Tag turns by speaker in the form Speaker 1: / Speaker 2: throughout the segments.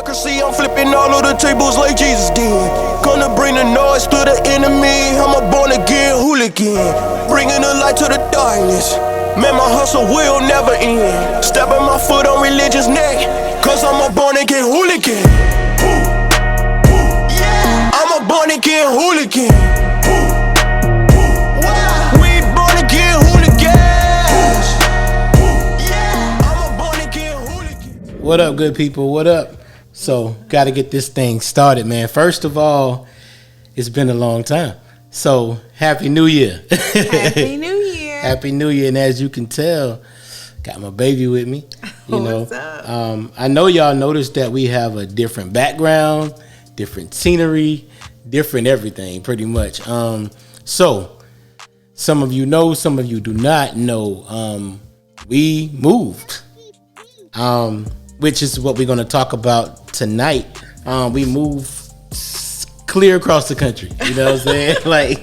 Speaker 1: Hypocrisy, I'm flipping all of the tables like Jesus did. Gonna bring the noise to the enemy. I'm a born again hooligan, bringing the light to the darkness. Man, my hustle will never end. Stepping my foot on religion's neck, cause I'm a born again hooligan. I'm a born again hooligan. We born again hooligans. I'm a born again hooligan.
Speaker 2: What up, good people? What up? So, got to get this thing started, man. First of all, it's been a long time. So, Happy New Year.
Speaker 3: Happy New Year.
Speaker 2: Happy New Year. And as you can tell, got my baby with me. You know,
Speaker 3: What's up?
Speaker 2: I know y'all noticed that we have a different background, different scenery, different everything, pretty much. So, some of you know, some of you do not know. We moved. Which is what we're going to talk about tonight. We move clear across the country. You know what I'm saying? Like,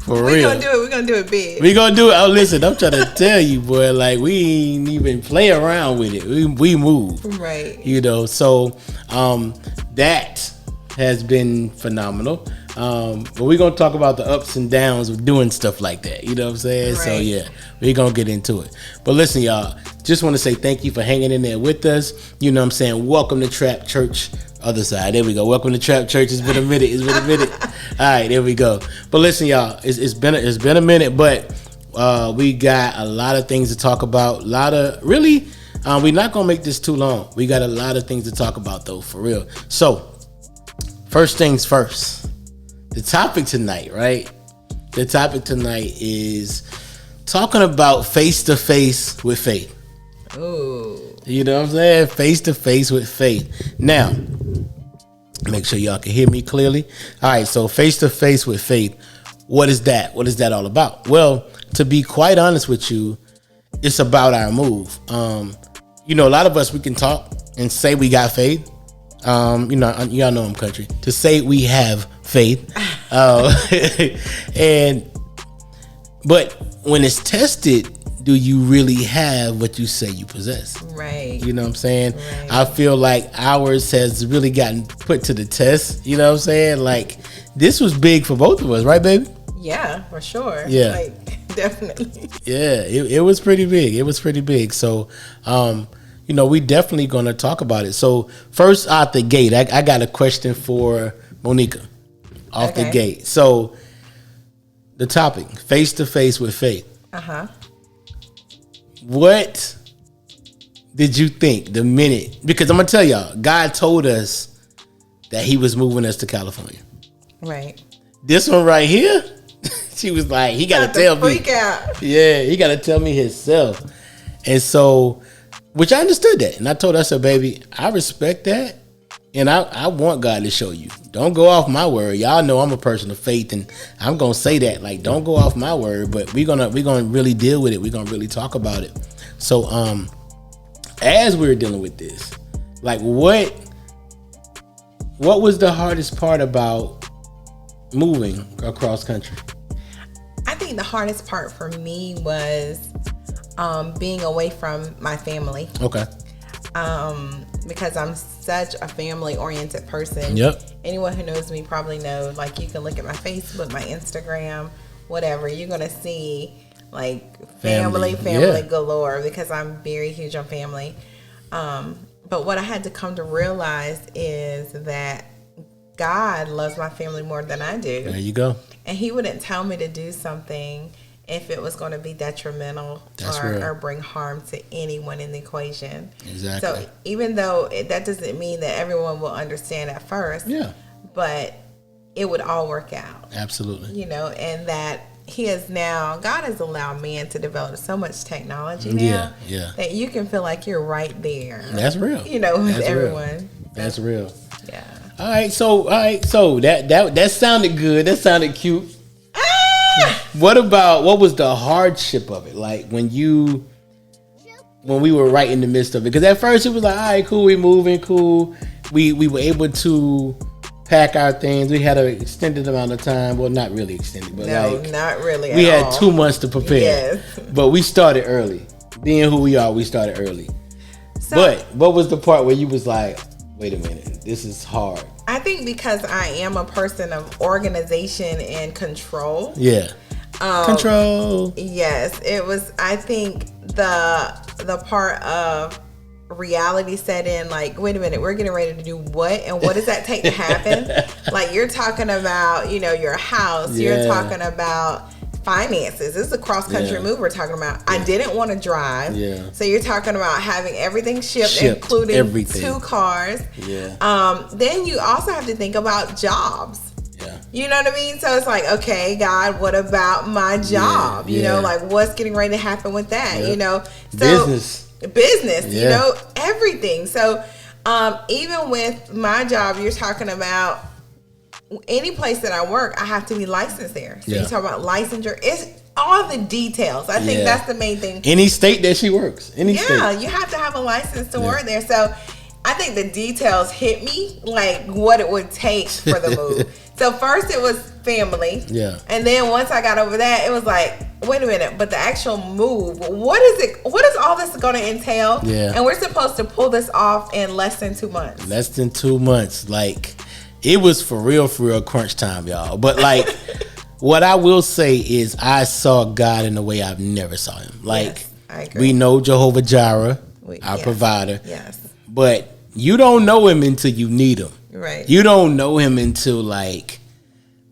Speaker 2: for real.
Speaker 3: We're going to do it big.
Speaker 2: We going to do it. Oh, listen, I'm trying to tell you, boy, like, we ain't even play around with it. We move.
Speaker 3: Right.
Speaker 2: You know, so that has been phenomenal. But we're going to talk about the ups and downs of doing stuff like that. You know what I'm saying?
Speaker 3: Right.
Speaker 2: So, yeah, we're going to get into it. But listen, y'all, just want to say thank you for hanging in there with us. You know what I'm saying? Welcome to Trap Church. Other side. There we go. Welcome to Trap Church. It's been a minute. All right, there we go. But listen, y'all, it's been a minute, but we got a lot of things to talk about. A lot of, really, we're not going to make this too long. We got a lot of things to talk about, though, for real. So, first things first. The topic tonight, right? The topic tonight is talking about face-to-face with faith.
Speaker 3: Ooh.
Speaker 2: You know what I'm saying? Face-to-face with faith. Now, make sure y'all can hear me clearly. All right, so face-to-face with faith. What is that? What is that all about? Well, to be quite honest with you, it's about our move. You know, a lot of us, we can talk and say we got faith. You know, y'all know I'm country. To say we have faith. But when it's tested, do you really have what you say you possess?
Speaker 3: Right.
Speaker 2: You know what I'm saying?
Speaker 3: Right.
Speaker 2: I feel like ours has really gotten put to the test. You know what I'm saying? Like, this was big for both of us, right, baby?
Speaker 3: Yeah, for sure.
Speaker 2: Yeah.
Speaker 3: Like, definitely.
Speaker 2: Yeah, it was pretty big. It was pretty big. So, you know, we definitely going to talk about it. So, first out the gate, I got a question for Monica off the gate. So, the topic, face-to-face with faith.
Speaker 3: Uh-huh.
Speaker 2: What did you think the minute? Because I'm going to tell y'all, God told us that he was moving us to California.
Speaker 3: Right.
Speaker 2: This one right here, she was like, he got to tell me.
Speaker 3: Freak out.
Speaker 2: Yeah, he got to tell me himself. And so, which I understood that. And I told her, I said, baby, I respect that. And I want God to show you. Don't go off my word. Y'all know I'm a person of faith, and I'm gonna say that. Like, don't go off my word, but we're gonna really deal with it. We're gonna really talk about it. So as we're dealing with this, like what was the hardest part about moving across country?
Speaker 3: I think the hardest part for me was being away from my family.
Speaker 2: Okay.
Speaker 3: Because I'm such a family-oriented person.
Speaker 2: Yep.
Speaker 3: Anyone who knows me probably know, like, you can look at my Facebook, my Instagram, whatever. You're going to see, like, family
Speaker 2: yeah.
Speaker 3: galore, because I'm very huge on family. But what I had to come to realize is that God loves my family more than I do.
Speaker 2: There you go.
Speaker 3: And he wouldn't tell me to do something if it was going to be detrimental or bring harm to anyone in the equation.
Speaker 2: Exactly.
Speaker 3: So even though that doesn't mean that everyone will understand at first,
Speaker 2: yeah,
Speaker 3: but it would all work out.
Speaker 2: Absolutely.
Speaker 3: You know, and that God has allowed man to develop so much technology now that you can feel like you're right there.
Speaker 2: That's real.
Speaker 3: You know, with
Speaker 2: That's
Speaker 3: everyone.
Speaker 2: Real. That's real.
Speaker 3: Yeah.
Speaker 2: All right, so that sounded good. That sounded cute. What was the hardship of it? Like when we were right in the midst of it? Because at first it was like, all right, cool, we moving, cool. We were able to pack our things. We had an extended amount of time. Well, not really extended, but
Speaker 3: no, not really.
Speaker 2: We had
Speaker 3: all.
Speaker 2: 2 months to prepare.
Speaker 3: Yes.
Speaker 2: But we started early. Being who we are, we started early.
Speaker 3: So,
Speaker 2: but what was the part where you was like, wait a minute, this is hard.
Speaker 3: I think because I am a person of organization and control.
Speaker 2: Yeah. Control.
Speaker 3: Yes, it was. I think the part of reality set in, like, wait a minute, we're getting ready to do what, and what does that take to happen? Like, you're talking about, your house.
Speaker 2: Yeah.
Speaker 3: You're talking about finances. This is a cross-country move we're talking about. I didn't want to drive.
Speaker 2: Yeah.
Speaker 3: So you're talking about having everything shipped including
Speaker 2: everything.
Speaker 3: 2 cars.
Speaker 2: Yeah.
Speaker 3: Then you also have to think about jobs.
Speaker 2: Yeah.
Speaker 3: You know what I mean? So it's like, okay, God, what about my job?
Speaker 2: Yeah.
Speaker 3: Like, what's getting ready to happen with that?
Speaker 2: Yep.
Speaker 3: So
Speaker 2: Business,
Speaker 3: yeah. Everything. So even with my job, you're talking about any place that I work, I have to be licensed there. So you talk about licensure. It's all the details. I think that's the main thing.
Speaker 2: Any state that she works. Any state.
Speaker 3: You have to have a license to work there. So I think the details hit me, like what it would take for the move. So first it was family.
Speaker 2: Yeah.
Speaker 3: And then once I got over that, it was like, wait a minute, but the actual move, what is all this going to entail?
Speaker 2: Yeah.
Speaker 3: And we're supposed to pull this off in less than 2 months.
Speaker 2: Less than 2 months. Like, it was for real crunch time, y'all. But like, what I will say is I saw God in a way I've never saw him. Like,
Speaker 3: yes, I agree.
Speaker 2: we know Jehovah Jireh, our provider.
Speaker 3: Yes.
Speaker 2: But you don't know him until you need him.
Speaker 3: Right.
Speaker 2: You don't know him until, like,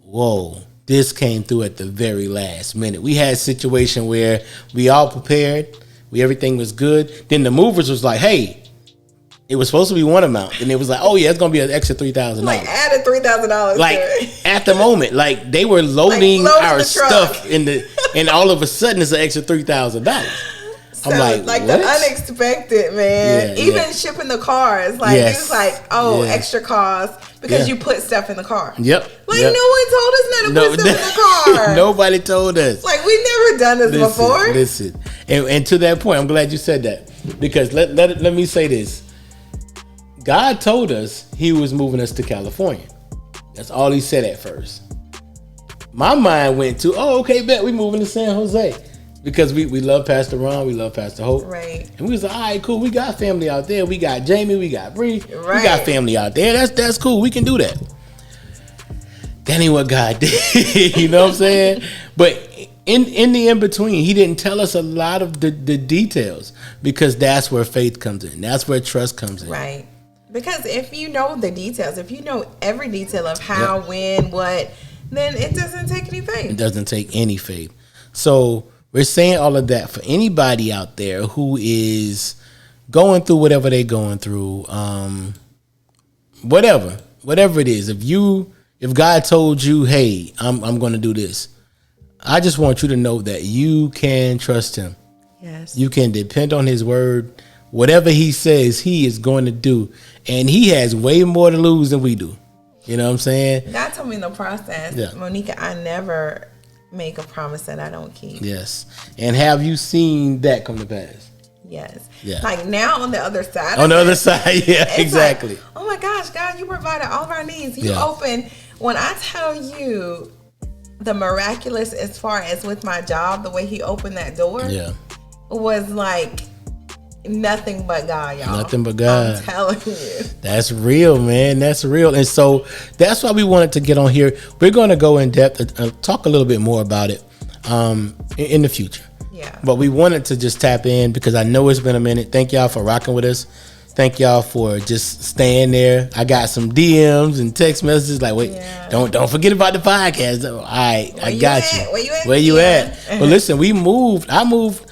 Speaker 2: whoa, this came through at the very last minute. We had a situation where we all prepared, everything was good. Then the movers was like, hey, it was supposed to be one amount, and it was like, oh yeah, it's gonna be an extra $3,000.
Speaker 3: Like, added $3,000.
Speaker 2: Like, at the moment, like, they were loading our stuff and all of a sudden it's an extra $3,000.
Speaker 3: So,
Speaker 2: I'm like
Speaker 3: the
Speaker 2: what?
Speaker 3: unexpected, man.
Speaker 2: Yeah,
Speaker 3: Even shipping the cars, like, it was like, extra cost because you put stuff in the car.
Speaker 2: Yep.
Speaker 3: Like, no one told us not to put stuff in the car.
Speaker 2: Nobody told us.
Speaker 3: Like, we've never done this before.
Speaker 2: Listen, and to that point, I'm glad you said that, because let me say this. God told us he was moving us to California. That's all he said at first. My mind went to, okay, bet we moving to San Jose. Because we love Pastor Ron, we love Pastor Hope.
Speaker 3: Right.
Speaker 2: And we was like, all right, cool. We got family out there. We got Jamie, we got Bree.
Speaker 3: Right.
Speaker 2: We got family out there. That's cool. We can do that. That ain't what God did. You know what I'm saying? But in the in-between, he didn't tell us a lot of the details, because that's where faith comes in. That's where trust comes in.
Speaker 3: Right. Because if you know the details, if you know every detail of how, when, what, then it doesn't take any faith.
Speaker 2: It doesn't take any faith. So we're saying all of that for anybody out there who is going through whatever they're going through, whatever it is. If God told you, hey, I'm going to do this, I just want you to know that you can trust him.
Speaker 3: Yes.
Speaker 2: You can depend on his word. Whatever he says, he is going to do. And he has way more to lose than we do. You know what I'm saying?
Speaker 3: God told me in the process, Monica, I never make a promise that I don't keep.
Speaker 2: Yes. And have you seen that come to pass?
Speaker 3: Yes.
Speaker 2: Yeah.
Speaker 3: Like, now on the other side.
Speaker 2: On the other side, yeah, exactly.
Speaker 3: Like, oh my gosh, God, you provided all of our needs. You open. When I tell you the miraculous, as far as with my job, the way he opened that door, was like nothing but God, y'all.
Speaker 2: Nothing but God.
Speaker 3: I'm telling you.
Speaker 2: That's real, man. That's real. And so that's why we wanted to get on here. We're going to go in depth and talk a little bit more about it in the future.
Speaker 3: Yeah.
Speaker 2: But we wanted to just tap in because I know it's been a minute. Thank y'all for rocking with us. Thank y'all for just staying there. I got some DMs and text messages like, wait, don't forget about the podcast. All right, I got you. Where you at? But listen, I moved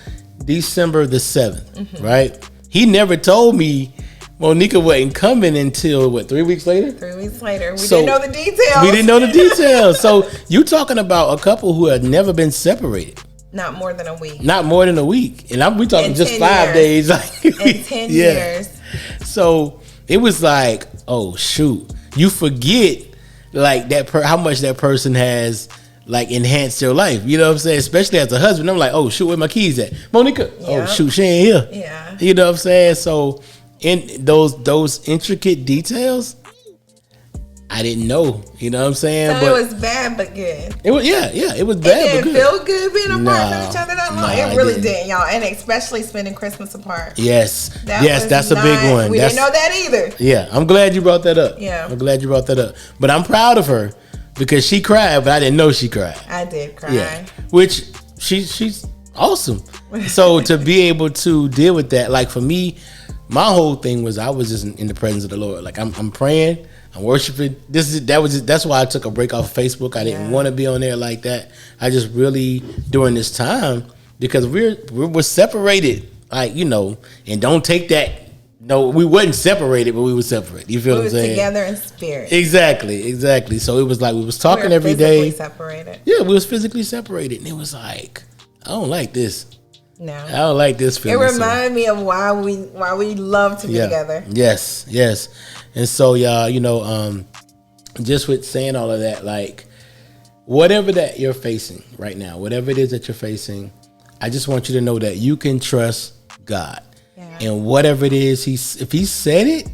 Speaker 2: December the 7th, right? He never told me Monica wasn't coming until 3 weeks later?
Speaker 3: 3 weeks later. We didn't know the details.
Speaker 2: We didn't know the details. So you talking about a couple who had never been separated.
Speaker 3: Not more than a week.
Speaker 2: Not more than a week. And we talking just 5 days. Like,
Speaker 3: in 10 years.
Speaker 2: So it was like, oh shoot. You forget like how much that person has like enhanced your life. You know what I'm saying? Especially as a husband. I'm like, oh shoot, where my keys at? Monica. Oh shoot, she ain't here.
Speaker 3: Yeah.
Speaker 2: You know what I'm saying? So in those intricate details, I didn't know. You know what I'm saying?
Speaker 3: So
Speaker 2: but
Speaker 3: it was bad but good.
Speaker 2: It was it was bad.
Speaker 3: It didn't
Speaker 2: but good.
Speaker 3: feel good being apart from each other that long. It really didn't, y'all, and especially spending Christmas apart.
Speaker 2: Yes, that's a big one.
Speaker 3: We didn't know that either.
Speaker 2: Yeah, I'm glad you brought that up.
Speaker 3: Yeah,
Speaker 2: I'm glad you brought that up. But I'm proud of her because she cried, but I didn't know she cried.
Speaker 3: I did cry.
Speaker 2: Yeah, which she's awesome. So to be able to deal with that, like for me, my whole thing was I was just in the presence of the Lord. Like I'm praying, I'm worshiping. That's why I took a break off of Facebook. I didn't want to be on there like that. I just really during this time because we're separated, like and don't take that. No, we wasn't separated, but we were separated. You feel what I'm saying?
Speaker 3: Together in spirit.
Speaker 2: Exactly. So it was like we was talking every day.
Speaker 3: Separated.
Speaker 2: Yeah, we was physically separated, and it was like I don't like this.
Speaker 3: No,
Speaker 2: I don't like this feeling.
Speaker 3: It reminded me of why we love to be together.
Speaker 2: Yes. And so y'all, just with saying all of that, like whatever that you're facing right now, whatever it is that you're facing, I just want you to know that you can trust God. Yeah. And whatever it is, if he said it,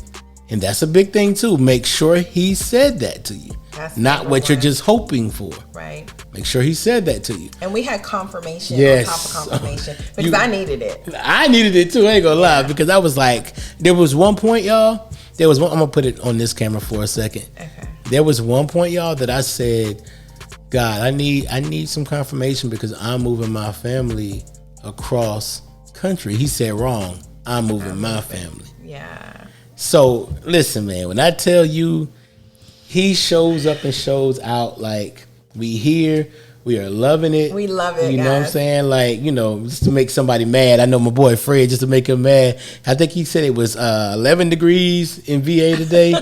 Speaker 2: and that's a big thing too, make sure he said that to you. That's not what you're just hoping for.
Speaker 3: Right.
Speaker 2: Make sure he said that to you.
Speaker 3: And we had confirmation on top of confirmation because I needed it.
Speaker 2: I needed it too. I ain't gonna lie because I was like, there was one point, y'all. I'm gonna put it on this camera for a second. Okay. There was one point, y'all, that I said, God, I need some confirmation because I'm moving my family across country. He said wrong. I'm moving my family.
Speaker 3: Yeah.
Speaker 2: So listen, man, when I tell you he shows up and shows out, like we here, we are loving it.
Speaker 3: We love it.
Speaker 2: You know what I'm saying? Like, just to make somebody mad. I know my boy Fred, just to make him mad. I think he said it was 11 degrees in VA today.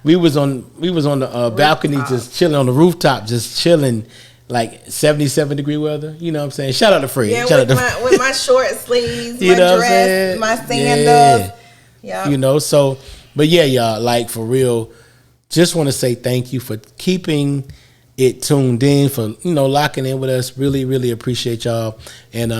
Speaker 2: we was on the balcony just chilling on the rooftop, just chilling. Like 77-degree weather, you know what I'm saying? Shout out to Fred.
Speaker 3: Yeah,
Speaker 2: with
Speaker 3: my short sleeves, my dress, my sandals.
Speaker 2: Yeah. So, but yeah, y'all, like for real, just want to say thank you for keeping it tuned in, for, locking in with us. Really, really appreciate y'all. And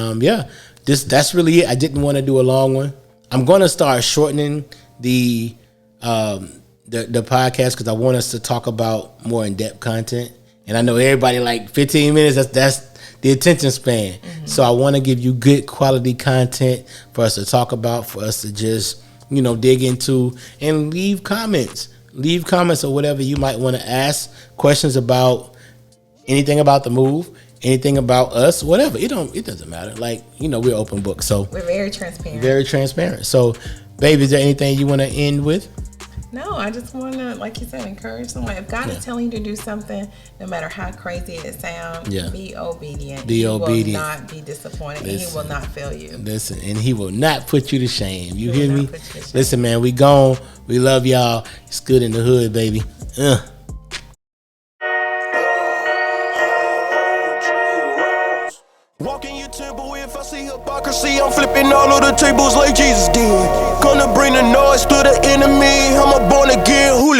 Speaker 2: that's really it. I didn't want to do a long one. I'm going to start shortening the podcast because I want us to talk about more in-depth content. And I know everybody like 15 minutes, that's the attention span. Mm-hmm. So I want to give you good quality content for us to talk about, for us to just, dig into and leave comments. Leave comments or whatever you might want to ask, questions about anything about the move, anything about us, whatever. It doesn't matter. Like, we're open book. So
Speaker 3: we're very transparent.
Speaker 2: Very transparent. So, baby, is there anything you want to end with?
Speaker 3: No, I just want to, like you said, encourage someone. If God is telling you to do something, no matter how crazy it sounds, be obedient. He will not be disappointed. Listen, and he will not fail you.
Speaker 2: Listen, and he will not put you to shame. You hear me? Listen, man, we gone. We love y'all. It's good in the hood, baby.
Speaker 1: Walk in your temple if I see hypocrisy, I'm flipping all of the tables like Jesus did. Gonna bring the noise to the enemy. I'm a born again hooligan.